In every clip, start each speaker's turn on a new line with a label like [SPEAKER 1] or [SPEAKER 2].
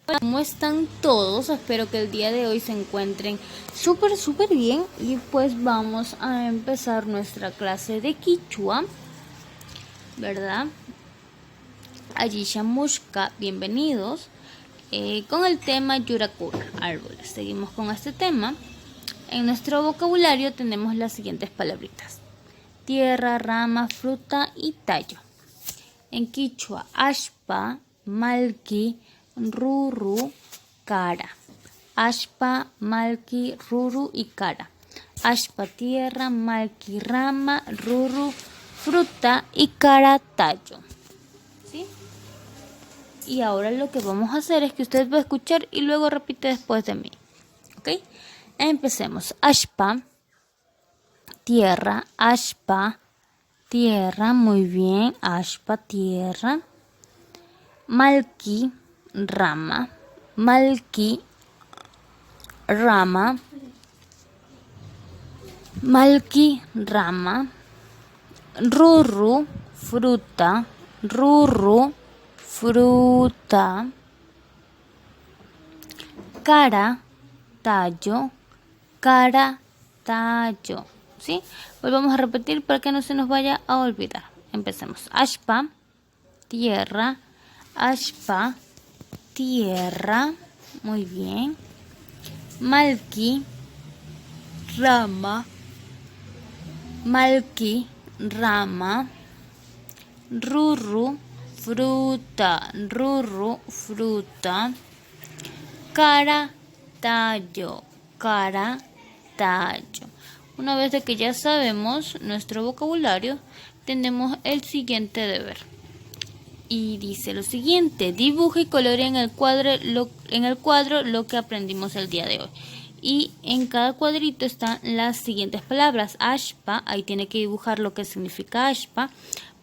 [SPEAKER 1] ¿Cómo están todos? Espero que el día de hoy se encuentren súper bien y pues vamos a empezar nuestra clase de Quichua, ¿verdad? Allí Shamushka, bienvenidos, con el tema Yurakura, árboles. Seguimos con este tema. En nuestro vocabulario tenemos las siguientes palabritas: tierra, rama, fruta y tallo. En quichua, ashpa, malki, ruru, cara. Ashpa, malki, ruru y cara. Ashpa, tierra, malki, rama, ruru, fruta y cara, tallo. ¿Sí? Y ahora lo que vamos a hacer es que usted va a escuchar y luego repite después de mí. ¿Ok? Empecemos. Ashpa, tierra, ashpa, tierra, muy bien, ashpa, tierra. Malki, rama, malki, rama, malki, rama. Ruru, fruta, ruru, fruta. Cara, tallo, cara, tallo. ¿Sí? Volvamos a repetir para que no se nos vaya a olvidar. Empecemos. Ashpa, tierra. Ashpa, tierra. Muy bien. Malki, rama. Malki, rama. Ruru, fruta. Ruru, fruta. Cara, tallo. Cara, tallo. Una vez de que ya sabemos nuestro vocabulario, tenemos el siguiente deber. Y dice lo siguiente: dibuja y colore en el cuadro lo que aprendimos el día de hoy. Y en cada cuadrito están las siguientes palabras: ashpa, ahí tiene que dibujar lo que significa ashpa,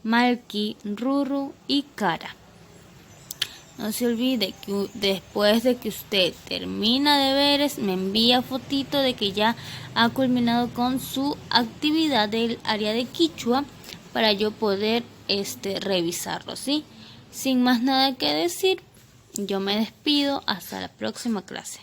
[SPEAKER 1] malki, ruru y cara. No se olvide que después de que usted termina deberes, me envía fotito de que ya ha culminado con su actividad del área de Quichua para yo poder revisarlo, ¿sí? Sin más nada que decir, yo me despido hasta la próxima clase.